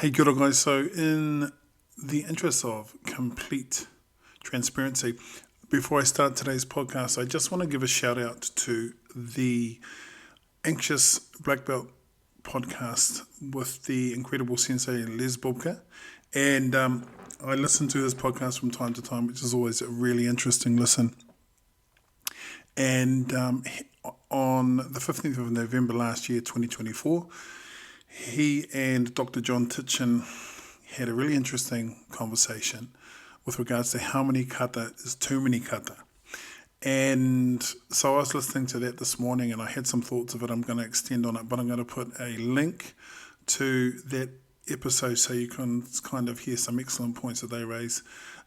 Hey, good old guys. So, in the interest of complete transparency, before I start today's podcast, I just want to give a shout out to the Anxious Blackbelt podcast with the incredible Sensei LesBubka. And I listen to his podcast from time to time, which is always a really interesting listen. And on the 15th of November last year, 2024, he and Dr. John Tichens had a really interesting conversation with regards to how many kata is too many kata. And so I was listening to that this morning and I had some thoughts of it. I'm going to extend on it, but I'm going to put a link to that episode so you can kind of hear some excellent points that they raise.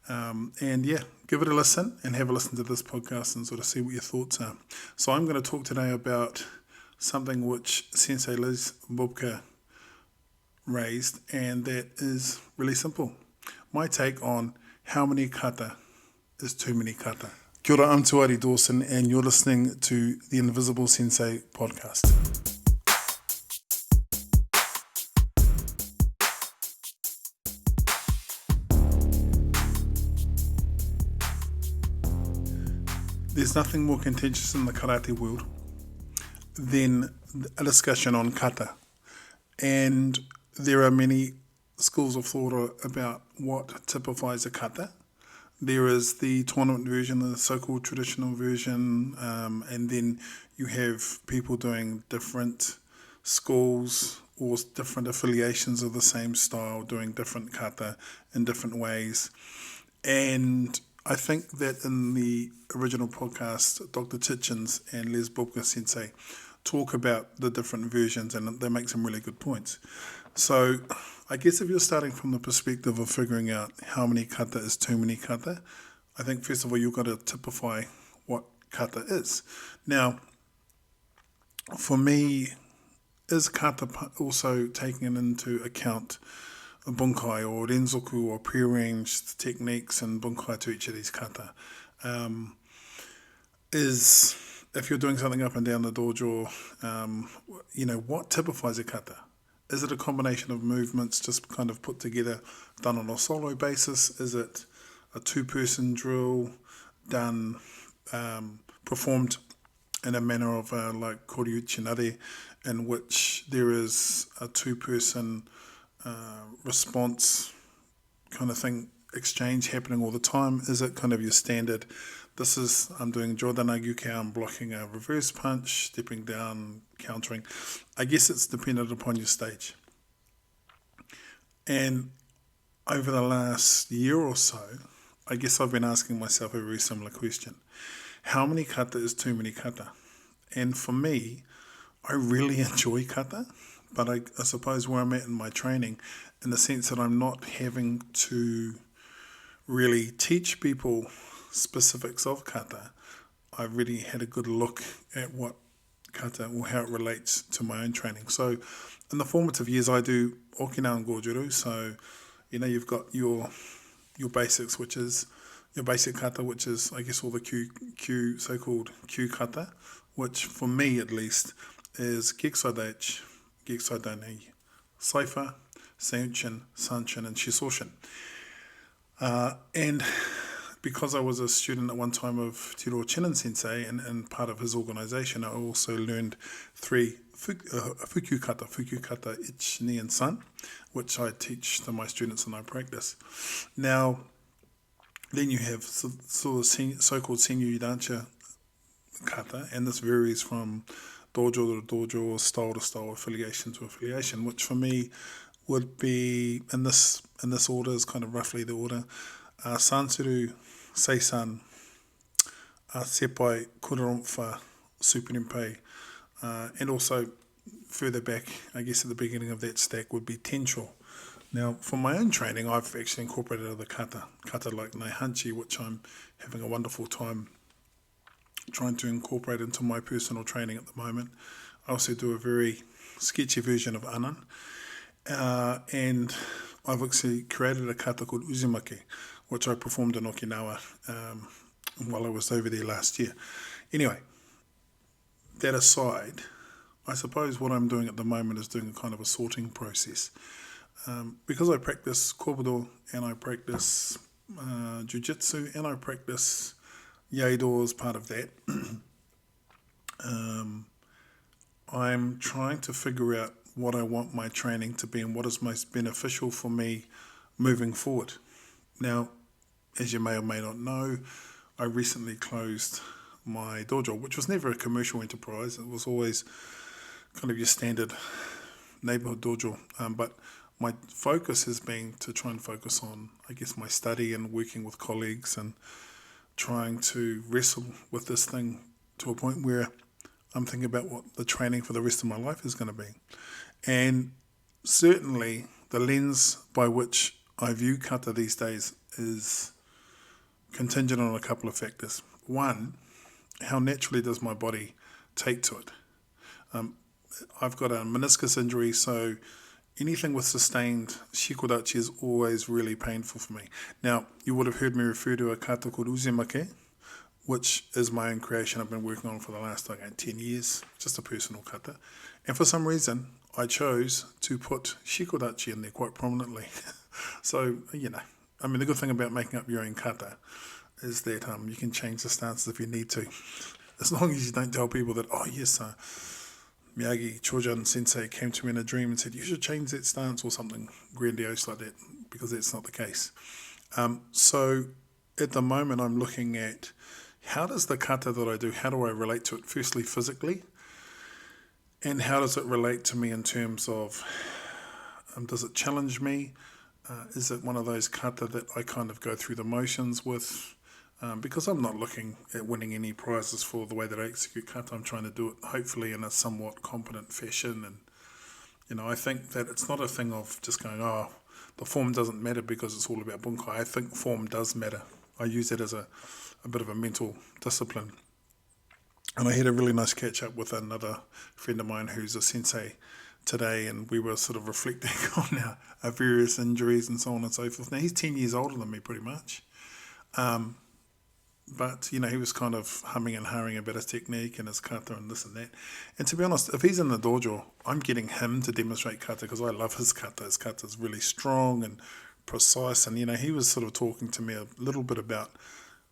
And yeah, give it a listen and have a listen to this podcast and sort of see what your thoughts are. So I'm going to talk today about something which Sensei LesBubka raised, and that is really simple. My take on how many kata is too many kata. Kia ora, I'm Tuari Dawson, and you're listening to the Invisible Sensei podcast. There's nothing more contentious in the karate world than a discussion on kata. And there are many schools of thought about what typifies a kata. There is the tournament version, the so-called traditional version, and then you have people doing different schools or different affiliations of the same style, doing different kata in different ways. And I think that in the original podcast, Dr. Tichens and LesBubka Sensei talk about the different versions, and they make some really good points. So I guess if you're starting from the perspective of figuring out how many kata is too many kata, I think first of all you've got to typify what kata is. Now, for me, is kata also taking into account bunkai or renzoku or prearranged techniques and bunkai to each of these kata? Is if you're doing something up and down the dojo, what typifies a kata? Is it a combination of movements just kind of put together, done on a solo basis? Is it a two-person drill done, performed in a manner of like koryuchi nare, in which there is a two-person response kind of thing, exchange happening all the time? Is it kind of your standard, I'm doing Jordan-aguke, I'm blocking a reverse punch, stepping down, countering? I guess it's dependent upon your stage. And over the last year or so, I guess I've been asking myself a very similar question. How many kata is too many kata? And for me, I really enjoy kata, but I suppose where I'm at in my training, in the sense that I'm not having to really teach people specifics of kata, I've really had a good look at what kata or how it relates to my own training. So in the formative years, I do Okinawan Gojuru. So, you've got your basics, which is your basic kata, which is, I guess, all the so-called Q kata, which for me at least is Geksai-dachi, Geksai-dani, Saifa, Seiunchin, Sanchin, and Shisoshin. And because I was a student at one time of Tiro Chinen Sensei and part of his organization, I also learned three fuku kata, Ich, Ni, and San, which I teach to my students and I practice. Now, then you have sort of so-called senior Yudancha kata, and this varies from dojo to dojo, style to style, affiliation to affiliation, which for me would be, in this order, is kind of roughly the order: Sansuru, Seisan, Seppai, Kuroromfa, Superimpai, and also further back, I guess at the beginning of that stack, would be Tencho. Now, for my own training, I've actually incorporated other kata like Naihanchi, which I'm having a wonderful time trying to incorporate into my personal training at the moment. I also do a very sketchy version of Anan, and I've actually created a kata called Uzumaki, which I performed in Okinawa while I was over there last year. Anyway, that aside, I suppose what I'm doing at the moment is doing a kind of a sorting process Because I practice kobudo and I practice jiu-jitsu and I practice Yaido as part of that, I'm trying to figure out what I want my training to be and what is most beneficial for me moving forward. Now, as you may or may not know, I recently closed my dojo, which was never a commercial enterprise. It was always kind of your standard neighborhood dojo. But my focus has been to try and focus on, I guess, my study and working with colleagues and trying to wrestle with this thing to a point where I'm thinking about what the training for the rest of my life is going to be. And certainly the lens by which I view kata these days is contingent on a couple of factors. One, how naturally does my body take to it? I've got a meniscus injury, so anything with sustained shikodachi is always really painful for me. Now, you would have heard me refer to a kata called uzemake, which is my own creation I've been working on for the last 10 years, just a personal kata. And for some reason, I chose to put shikodachi in there quite prominently. So, the good thing about making up your own kata is that you can change the stances if you need to. As long as you don't tell people that, Miyagi Chojan Sensei came to me in a dream and said, you should change that stance or something grandiose like that, because that's not the case. So at the moment, I'm looking at how does the kata that I do, how do I relate to it? Firstly, physically, and how does it relate to me in terms of, does it challenge me? Is it one of those kata that I kind of go through the motions with? Because I'm not looking at winning any prizes for the way that I execute kata. I'm trying to do it hopefully in a somewhat competent fashion. And, I think that it's not a thing of just going, the form doesn't matter because it's all about bunkai. I think form does matter. I use it as a bit of a mental discipline. And I had a really nice catch up with another friend of mine who's a sensei today, and we were sort of reflecting on our various injuries and so on and so forth. Now, he's 10 years older than me pretty much. But, he was kind of humming and hawing about his technique and his kata and this and that. And to be honest, if he's in the dojo, I'm getting him to demonstrate kata because I love his kata. His kata is really strong and precise. And, he was sort of talking to me a little bit about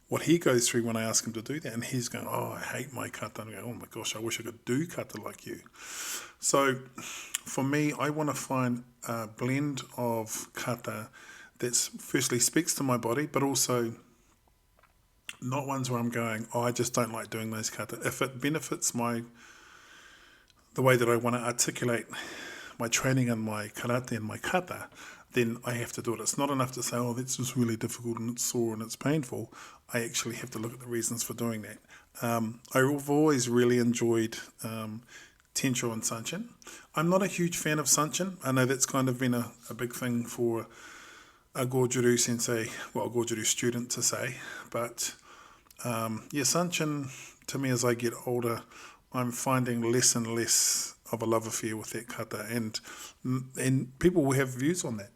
what he goes through when I ask him to do that. And he's going, I hate my kata. And I go, oh my gosh, I wish I could do kata like you. So for me, I want to find a blend of kata that firstly speaks to my body, but also not ones where I'm going, I just don't like doing those kata. If it benefits the way that I want to articulate my training and my karate and my kata, then I have to do it. It's not enough to say, that's just really difficult and it's sore and it's painful. I actually have to look at the reasons for doing that. I've always really enjoyed Tensho and Sanchin. I'm not a huge fan of Sanchin. I know that's kind of been a big thing for a Goju-ryu sensei, a Goju-ryu student to say, but Sanchin, to me, as I get older, I'm finding less and less of a love affair with that kata, and people will have views on that.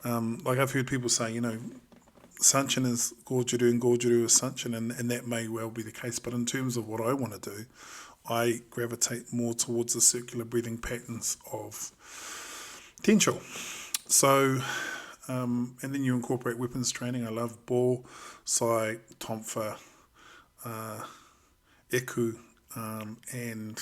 I've heard people say, Sanchin is Goju-ryu and Goju-ryu is Sanchin, and that may well be the case, but in terms of what I want to do, I gravitate more towards the circular breathing patterns of Tensho. So, and then you incorporate weapons training. I love Bo, Sai, Tonfa, Eku, and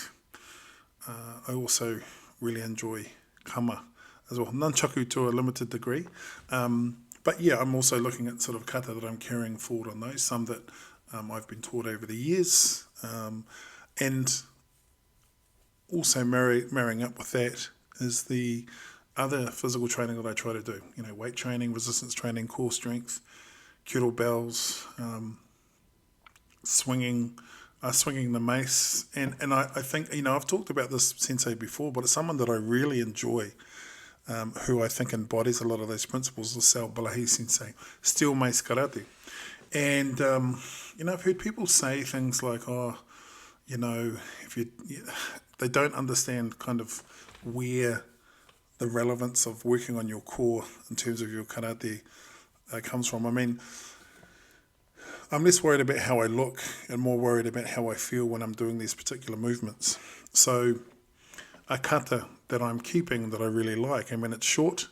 I also really enjoy Kama as well. Nunchaku to a limited degree. But I'm also looking at sort of kata that I'm carrying forward on those, some that I've been taught over the years. And also marrying up with that is the other physical training that I try to do. Weight training, resistance training, core strength, kettlebells, swinging the mace, and I think I've talked about this sensei before, but it's someone that I really enjoy, who I think embodies a lot of those principles. The Sal Balahi sensei, steel mace karate, and I've heard people say things like, if they don't understand kind of where the relevance of working on your core in terms of your karate comes from. I'm less worried about how I look and more worried about how I feel when I'm doing these particular movements. So a kata that I'm keeping that I really like, it's short,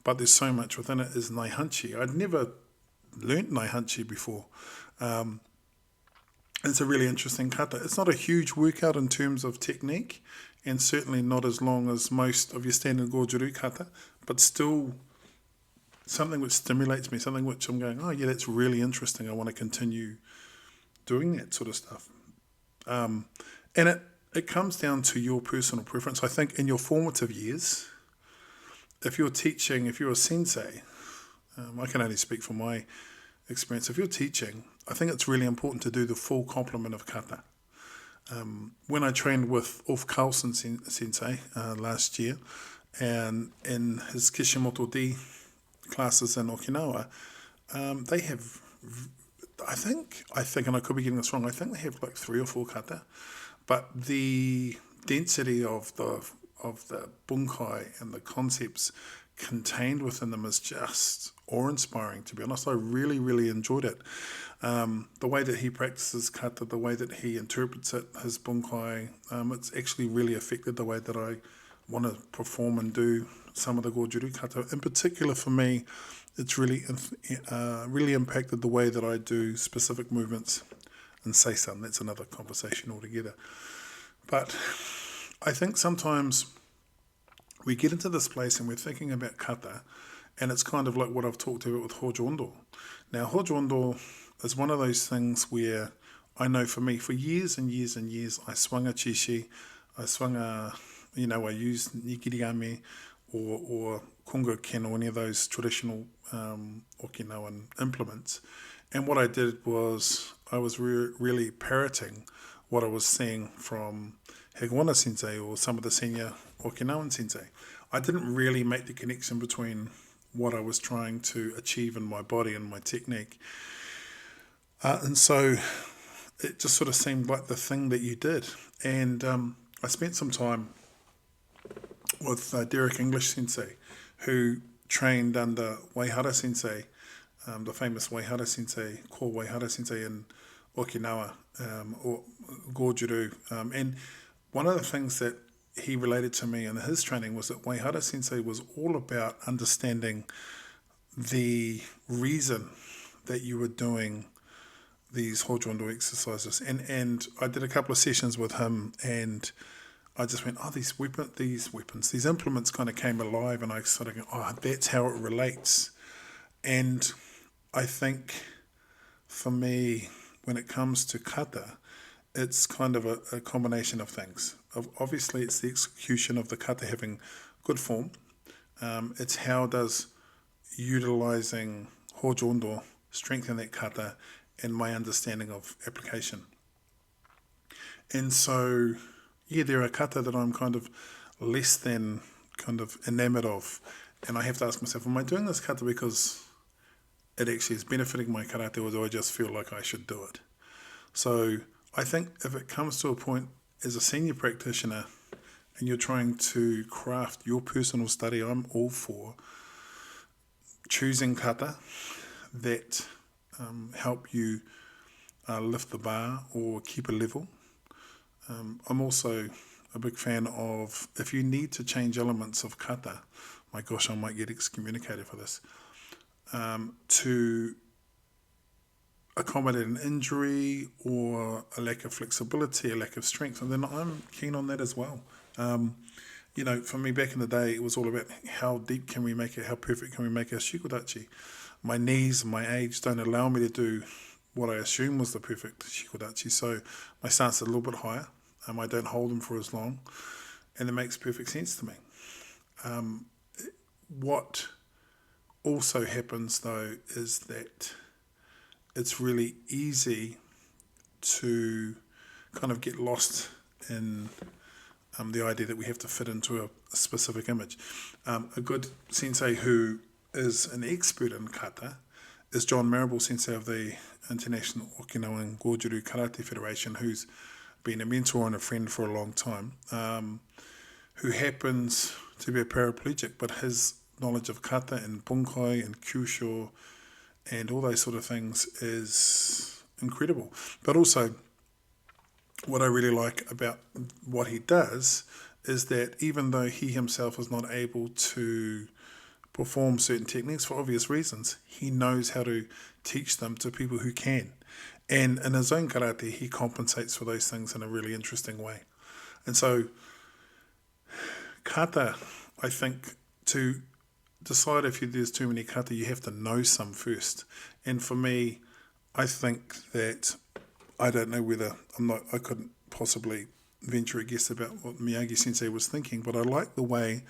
but there's so much within it, is Naihanchi. I'd never learnt Naihanchi before. It's a really interesting kata. It's not a huge workout in terms of technique, and certainly not as long as most of your standard Gojuru kata, but still something which stimulates me, something which I'm going, oh yeah, that's really interesting. I want to continue doing that sort of stuff. And it comes down to your personal preference. I think in your formative years, if you're teaching, if you're a sensei, I can only speak from my experience. If you're teaching, I think it's really important to do the full complement of kata. When I trained with Ulf Carlson sensei last year, and in his Kishimoto D classes in Okinawa, they have, I think, and I could be getting this wrong, I think they have like 3 or 4 kata, but the density of the bunkai and the concepts contained within them is just awe-inspiring, to be honest. I really, really enjoyed it. The way that he practices kata, the way that he interprets it, his bunkai, it's actually really affected the way that I want to perform and do some of the Gojuru kata. In particular for me, it's really impacted the way that I do specific movements in Seisan. That's another conversation altogether. But I think sometimes we get into this place and we're thinking about kata, and it's kind of like what I've talked about with Hojo Ondo. Now, Hojo Ondo is one of those things where I know for me, for years and years and years, I swung a chishi, I used nikirigame or kongo ken or any of those traditional Okinawan implements. And what I did was I was really parroting what I was seeing from Hegawana sensei or some of the senior Okinawan sensei. I didn't really make the connection between what I was trying to achieve in my body and my technique. And so it just sort of seemed like the thing that you did. And I spent some time with Derek English sensei, who trained under Waihara sensei, the famous Waihara sensei, Ko Waihara sensei in Okinawa, or Gojuru. And one of the things that he related to me in his training was that Waihara sensei was all about understanding the reason that you were doing these Hojo Ondo exercises. And I did a couple of sessions with him, and I just went, oh, these implements kind of came alive, and I sort of go, oh, that's how it relates. And I think for me, when it comes to kata, it's kind of a combination of things. Obviously, it's the execution of the kata having good form. It's how does utilizing Hojo Ondo strengthen that kata and my understanding of application. And so, yeah, there are kata that I'm kind of less than kind of enamored of. And I have to ask myself, am I doing this kata because it actually is benefiting my karate, or do I just feel like I should do it? So I think if it comes to a point as a senior practitioner and you're trying to craft your personal study, I'm all for choosing kata that help you lift the bar or keep a level. I'm also a big fan of, if you need to change elements of kata, my gosh, I might get excommunicated for this, to accommodate an injury or a lack of flexibility, a lack of strength, and then I'm keen on that as well. For me back in the day, it was all about how deep can we make it, how perfect can we make our shikodachi. My knees and my age don't allow me to do what I assume was the perfect shikodachi, so my stance is a little bit higher. I don't hold them for as long, and it makes perfect sense to me. What also happens though is that it's really easy to kind of get lost in the idea that we have to fit into a specific image. A good sensei who is an expert in kata is John Marable, sensei of the International Okinawan Gojuru Karate Federation, who's been a mentor and a friend for a long time, who happens to be a paraplegic, but his knowledge of kata and bunkai and kyusho and all those sort of things is incredible. But also, what I really like about what he does is that even though he himself is not able to perform certain techniques for obvious reasons. He knows how to teach them to people who can. And in his own karate, he compensates for those things in a really interesting way. And so, kata, I think, to decide if there's too many kata, you have to know some first. And for me, I think that I don't know whether I couldn't possibly venture a guess about what Miyagi Sensei was thinking, but I like the way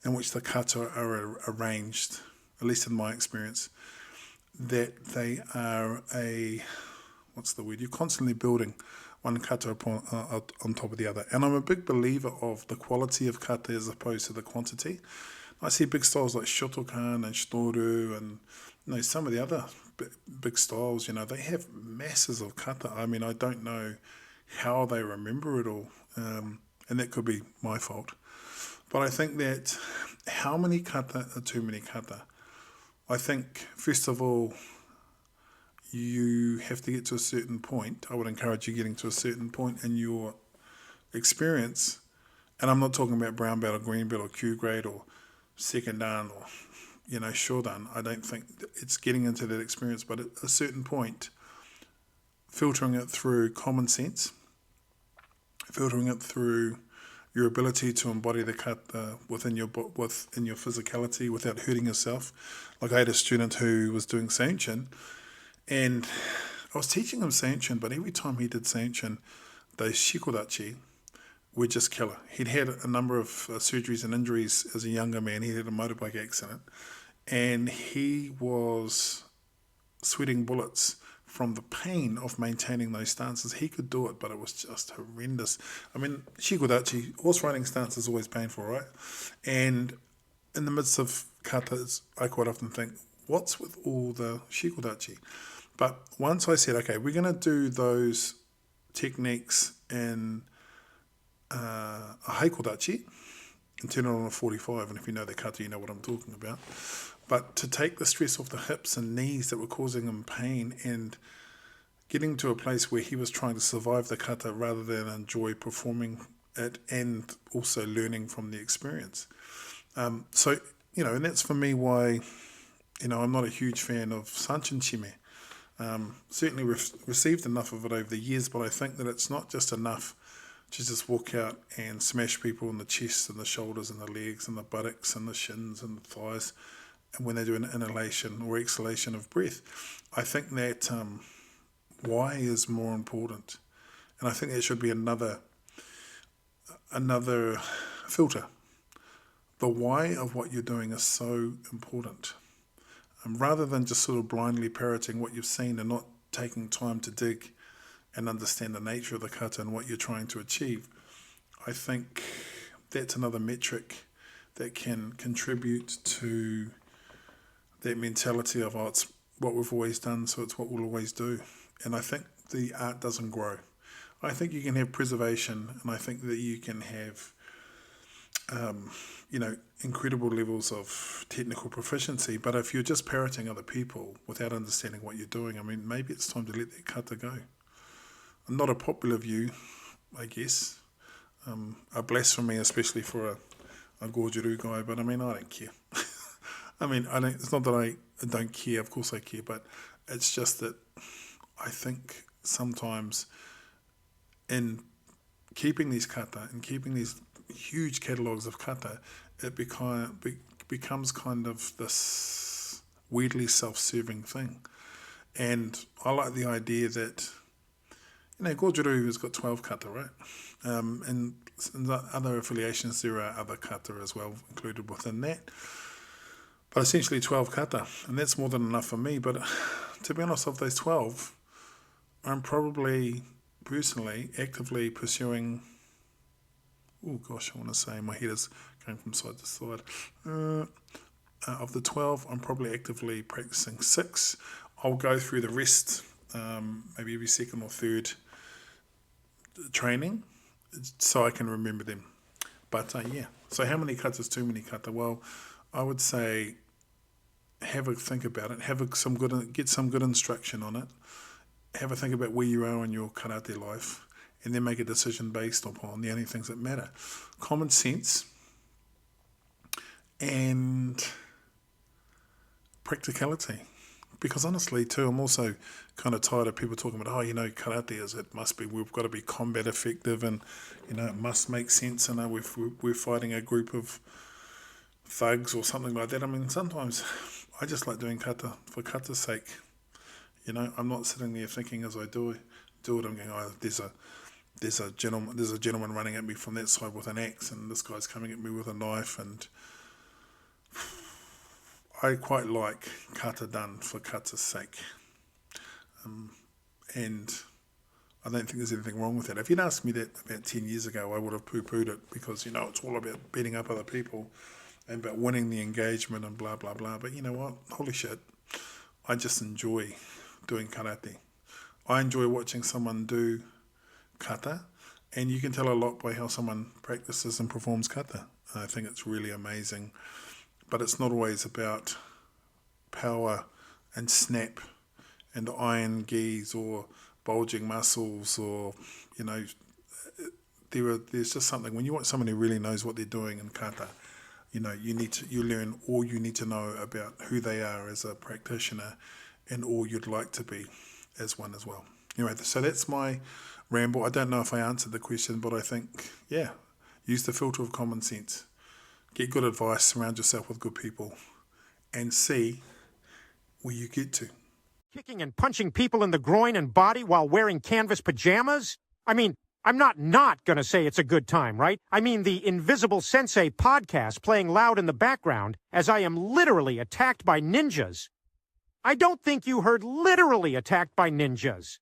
in which the kata are arranged, at least in my experience, that they are you're constantly building one kata on top of the other. And I'm a big believer of the quality of kata as opposed to the quantity. I see big styles like Shotokan and Shitoru and some of the other big styles, they have masses of kata. I mean, I don't know how they remember it all, and that could be my fault. But I think that how many kata are too many kata? I think, first of all, you have to get to a certain point. I would encourage you getting to a certain point in your experience. And I'm not talking about brown belt or green belt or Q grade or second dan or, shodan. I don't think it's getting into that experience. But at a certain point, filtering it through common sense, filtering it through your ability to embody the kata within your physicality without hurting yourself. Like I had a student who was doing Seinchin, and I was teaching him Seinchin, but every time he did Seinchin, those shikodachi were just killer. He'd had a number of surgeries and injuries as a younger man. He had a motorbike accident, and he was sweating bullets from the pain of maintaining those stances. He could do it, but it was just horrendous. I mean, shikodachi, horse riding stance is always painful, right? And in the midst of katas, I quite often think, what's with all the shikodachi? But once I said, okay, we're going to do those techniques in a haikodachi and turn it on a 45, and if you know the kata, you know what I'm talking about. But to take the stress off the hips and knees that were causing him pain and getting to a place where he was trying to survive the kata rather than enjoy performing it and also learning from the experience. And that's for me why, I'm not a huge fan of Sanchin Chime. Certainly received enough of it over the years, but I think that it's not just enough to just walk out and smash people in the chest and the shoulders and the legs and the buttocks and the shins and the thighs, and when they do an inhalation or exhalation of breath. I think that why is more important, and I think that should be another filter. The why of what you're doing is so important. Rather than just sort of blindly parroting what you've seen and not taking time to dig and understand the nature of the kata and what you're trying to achieve, I think that's another metric that can contribute to that mentality of, it's what we've always done, so it's what we'll always do. And I think the art doesn't grow. I think you can have preservation, and I think that you can have incredible levels of technical proficiency, but if you're just parroting other people without understanding what you're doing, I mean, maybe it's time to let that kata go. Not a popular view, I guess. A blasphemy, especially for a Goju-Ryu guy, but I mean, I don't care. I mean, it's not that I don't care, of course I care, but it's just that I think sometimes in keeping these kata and keeping these huge catalogues of kata, it becomes kind of this weirdly self-serving thing. And I like the idea that, Goju-Ryu has got 12 kata, right? And in the other affiliations, there are other kata as well included within that. But essentially 12 kata, and that's more than enough for me. But to be honest, of those 12, I'm probably personally actively pursuing, I want to say my head is going from side to side. Of the 12, I'm probably actively practicing 6. I'll go through the rest, maybe every second or third training, so I can remember them. But so how many kata is too many kata? Well, I would say have a think about it, get some good instruction on it, have a think about where you are in your karate life, and then make a decision based upon the only things that matter. Common sense and practicality. Because honestly, too, I'm also kind of tired of people talking about, karate is, we've got to be combat effective, and, it must make sense. And we're fighting a group of thugs or something like that. I mean, sometimes I just like doing kata for kata's sake. I'm not sitting there thinking as I do it, I'm going, there's a gentleman running at me from that side with an axe, and this guy's coming at me with a knife, and I quite like kata done for kata's sake. And I don't think there's anything wrong with that. If you'd asked me that about 10 years ago, I would have poo-pooed it, because, it's all about beating up other people and about winning the engagement and blah, blah, blah. But you know what? Holy shit. I just enjoy doing karate. I enjoy watching someone do kata, and you can tell a lot by how someone practices and performs kata. I think it's really amazing. But it's not always about power and snap and iron gis or bulging muscles, or, there's just something. When you watch someone who really knows what they're doing in kata, you learn all you need to know about who they are as a practitioner, and all you'd like to be as one as well. Anyway, so that's my ramble. I don't know if I answered the question, but I think, use the filter of common sense. Get good advice, surround yourself with good people, and see where you get to. Kicking and punching people in the groin and body while wearing canvas pajamas? I mean, I'm not going to say it's a good time, right? I mean, the Invisible Sensei podcast playing loud in the background as I am literally attacked by ninjas. I don't think you heard literally attacked by ninjas.